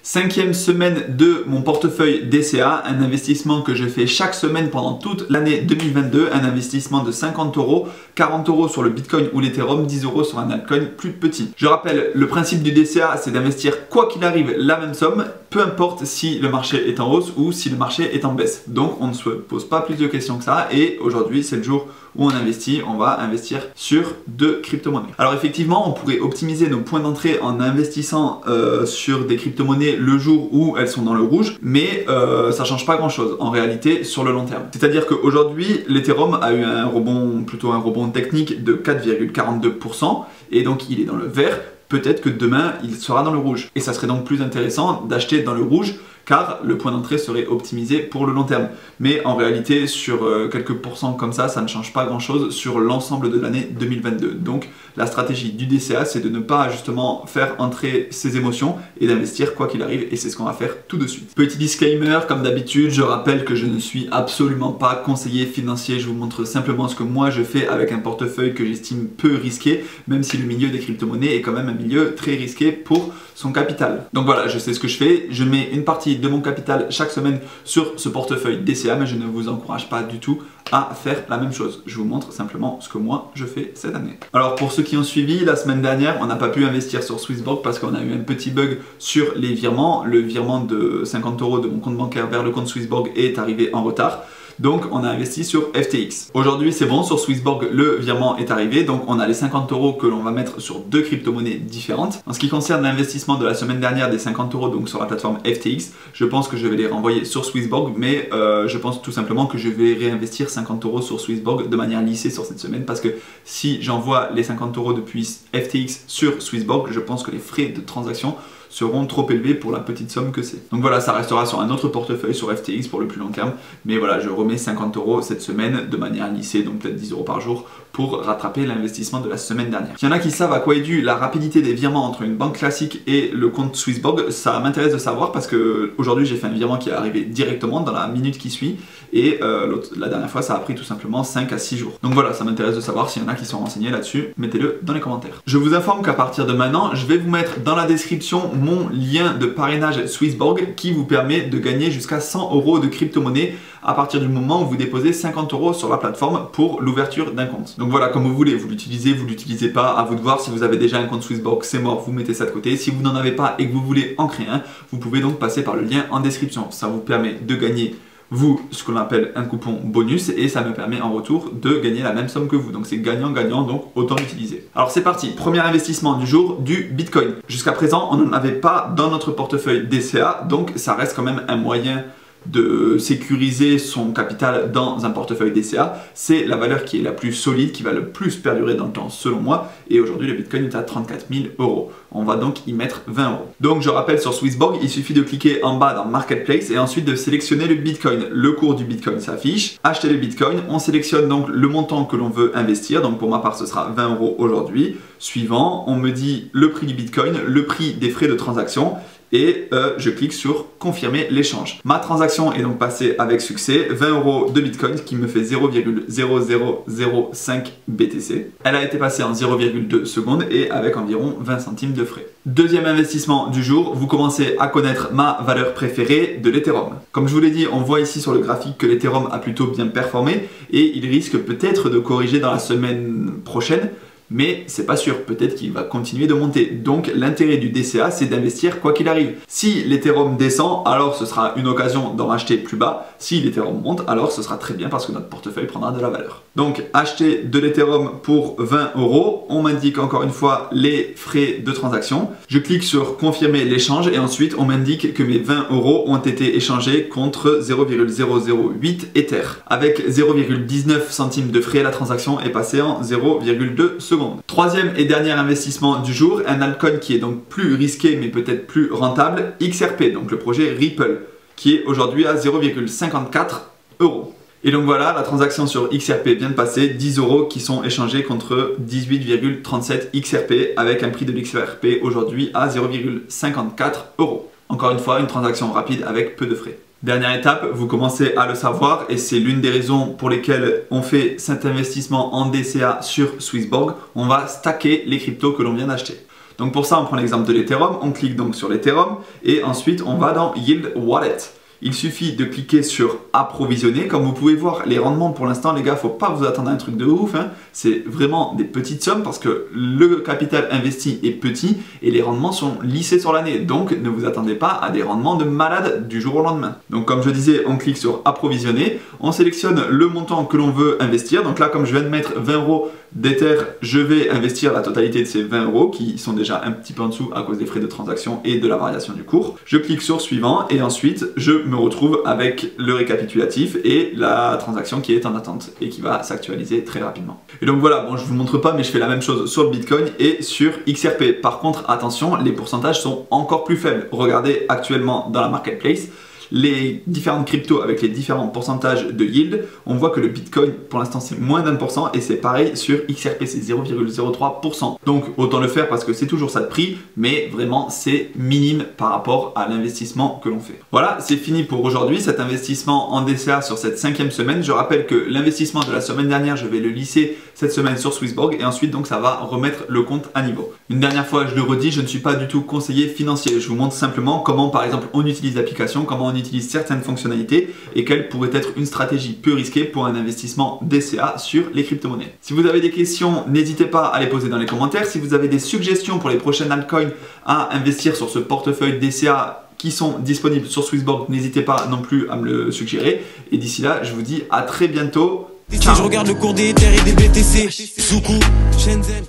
5e semaine de mon portefeuille DCA, un investissement que je fais chaque semaine pendant toute l'année 2022, un investissement de 50 €, 40 € sur le Bitcoin ou l'Ethereum, 10 € sur un altcoin plus petit. Je rappelle, le principe du DCA, c'est d'investir quoi qu'il arrive la même somme, peu importe si le marché est en hausse ou si le marché est en baisse. Donc on ne se pose pas plus de questions que ça et aujourd'hui c'est le jour où on investit, on va investir sur 2 crypto-monnaies. Alors effectivement, on pourrait optimiser nos points d'entrée en investissant sur des crypto-monnaies le jour où elles sont dans le rouge, mais ça change pas grand-chose en réalité sur le long terme. C'est-à-dire qu'aujourd'hui, l'Ethereum a eu un rebond, plutôt un rebond technique de 4,42% et donc il est dans le vert. Peut-être que demain, il sera dans le rouge. Et ça serait donc plus intéressant d'acheter dans le rouge car le point d'entrée serait optimisé pour le long terme. Mais en réalité, sur quelques pourcents comme ça ne change pas grand-chose sur l'ensemble de l'année 2022. Donc la stratégie du DCA, c'est de ne pas justement faire entrer ses émotions et d'investir quoi qu'il arrive. Et c'est ce qu'on va faire tout de suite. Petit disclaimer, comme d'habitude, je rappelle que je ne suis absolument pas conseiller financier. Je vous montre simplement ce que moi je fais avec un portefeuille que j'estime peu risqué, même si le milieu des crypto-monnaies est quand même un milieu très risqué pour son capital. Donc voilà, je sais ce que je fais. Je mets une partie de mon capital chaque semaine sur ce portefeuille DCA, mais je ne vous encourage pas du tout à faire la même chose. Je vous montre simplement ce que moi je fais cette année. Alors pour ceux qui ont suivi, la semaine dernière, on n'a pas pu investir sur Swissborg parce qu'on a eu un petit bug sur les virements. Le virement de 50 € de mon compte bancaire vers le compte Swissborg est arrivé en retard. Donc on a investi sur FTX. Aujourd'hui c'est bon, sur Swissborg le virement est arrivé, donc on a les 50 € que l'on va mettre sur 2 crypto-monnaies différentes. En ce qui concerne l'investissement de la semaine dernière des 50 € donc sur la plateforme FTX, je pense que je vais les renvoyer sur Swissborg, mais je pense tout simplement que je vais réinvestir 50 € sur Swissborg de manière lissée sur cette semaine parce que si j'envoie les 50 € depuis FTX sur Swissborg, je pense que les frais de transaction seront trop élevés pour la petite somme que c'est. Donc voilà, ça restera sur un autre portefeuille sur FTX pour le plus long terme, mais voilà, je remets 50 € cette semaine de manière lissée, donc peut-être 10 € par jour pour rattraper l'investissement de la semaine dernière. Il y en a qui savent à quoi est due la rapidité des virements entre une banque classique et le compte Swissborg, ça m'intéresse de savoir parce que aujourd'hui j'ai fait un virement qui est arrivé directement dans la minute qui suit et la dernière fois ça a pris tout simplement 5 à 6 jours. Donc voilà, ça m'intéresse de savoir s'il y en a qui sont renseignés là-dessus, mettez-le dans les commentaires. Je vous informe qu'à partir de maintenant, je vais vous mettre dans la description mon lien de parrainage Swissborg qui vous permet de gagner jusqu'à 100 € de crypto-monnaie à partir du moment où vous déposez 50 € sur la plateforme pour l'ouverture d'un compte. Donc voilà, comme vous voulez, vous l'utilisez pas, à vous de voir. Si vous avez déjà un compte Swissborg, c'est mort, vous mettez ça de côté. Si vous n'en avez pas et que vous voulez en créer un, vous pouvez donc passer par le lien en description. Ça vous permet de gagner vous, ce qu'on appelle un coupon bonus et ça me permet en retour de gagner la même somme que vous. Donc c'est gagnant-gagnant, donc autant l'utiliser. Alors c'est parti, premier investissement du jour, du Bitcoin. Jusqu'à présent, on n'en avait pas dans notre portefeuille DCA, donc ça reste quand même un moyen de sécuriser son capital dans un portefeuille DCA. C'est la valeur qui est la plus solide, qui va le plus perdurer dans le temps selon moi. Et aujourd'hui, le Bitcoin est à 34 000 €. On va donc y mettre 20 €. Donc je rappelle, sur Swissborg, il suffit de cliquer en bas dans Marketplace et ensuite de sélectionner le Bitcoin. Le cours du Bitcoin s'affiche. Acheter le Bitcoin. On sélectionne donc le montant que l'on veut investir. Donc pour ma part, ce sera 20 € aujourd'hui. Suivant, on me dit le prix du Bitcoin, le prix des frais de transaction. Et je clique sur confirmer l'échange. Ma transaction est donc passée avec succès, 20 € de Bitcoin qui me fait 0,0005 BTC. Elle a été passée en 0,2 secondes et avec environ 20 centimes de frais. Deuxième investissement du jour, vous commencez à connaître ma valeur préférée de l'Ethereum. Comme je vous l'ai dit, on voit ici sur le graphique que l'Ethereum a plutôt bien performé et il risque peut-être de corriger dans la semaine prochaine. Mais c'est pas sûr, peut-être qu'il va continuer de monter. Donc l'intérêt du DCA, c'est d'investir quoi qu'il arrive. Si l'Ethereum descend, alors ce sera une occasion d'en racheter plus bas. Si l'Ethereum monte, alors ce sera très bien parce que notre portefeuille prendra de la valeur. Donc acheter de l'Ethereum pour 20 €. On m'indique encore une fois les frais de transaction. Je clique sur confirmer l'échange et ensuite on m'indique que mes 20 € ont été échangés contre 0,008 Ether. Avec 0,19 centimes de frais, la transaction est passée en 0,2 secondes. Troisième et dernier investissement du jour, un altcoin qui est donc plus risqué mais peut-être plus rentable, XRP, donc le projet Ripple, qui est aujourd'hui à 0,54 €. Et donc voilà, la transaction sur XRP vient de passer, 10 € qui sont échangés contre 18,37 XRP avec un prix de l'XRP aujourd'hui à 0,54 €. Encore une fois, une transaction rapide avec peu de frais. Dernière étape, vous commencez à le savoir et c'est l'une des raisons pour lesquelles on fait cet investissement en DCA sur Swissborg. On va stacker les cryptos que l'on vient d'acheter. Donc pour ça, on prend l'exemple de l'Ethereum, on clique donc sur l'Ethereum et ensuite on va dans Yield Wallet. Il suffit de cliquer sur approvisionner. Comme vous pouvez voir, les rendements pour l'instant, les gars, faut pas vous attendre à un truc de ouf, hein. C'est vraiment des petites sommes parce que le capital investi est petit et les rendements sont lissés sur l'année. Donc ne vous attendez pas à des rendements de malade du jour au lendemain. Donc comme je disais, on clique sur approvisionner, on sélectionne le montant que l'on veut investir. Donc là, comme je viens de mettre 20 euros d'Ether, je vais investir la totalité de ces 20 euros qui sont déjà un petit peu en dessous à cause des frais de transaction et de la variation du cours. Je clique sur suivant et ensuite je me retrouve avec le récapitulatif et la transaction qui est en attente et qui va s'actualiser très rapidement. Et donc voilà, bon, je vous montre pas mais je fais la même chose sur le Bitcoin et sur XRP. Par contre, attention, les pourcentages sont encore plus faibles. Regardez actuellement dans la marketplace les différentes cryptos avec les différents pourcentages de yield, on voit que le Bitcoin pour l'instant c'est moins d'1% et c'est pareil sur XRP, c'est 0,03%. Donc autant le faire parce que c'est toujours ça de prix, mais vraiment c'est minime par rapport à l'investissement que l'on fait. Voilà, c'est fini pour aujourd'hui, cet investissement en DCA sur cette 5e semaine. Je rappelle que l'investissement de la semaine dernière, je vais le lisser cette semaine sur Swissborg et ensuite donc ça va remettre le compte à niveau. Une dernière fois, je le redis, je ne suis pas du tout conseiller financier. Je vous montre simplement comment par exemple on utilise l'application, comment on utilise certaines fonctionnalités et quelle pourrait être une stratégie peu risquée pour un investissement DCA sur les crypto-monnaies. Si vous avez des questions, n'hésitez pas à les poser dans les commentaires. Si vous avez des suggestions pour les prochaines altcoins à investir sur ce portefeuille DCA qui sont disponibles sur Swissborg, n'hésitez pas non plus à me le suggérer. Et d'ici là, je vous dis à très bientôt. Ciao. Je regarde le cours des Ether et des BTC. Soukou, Shenzhen.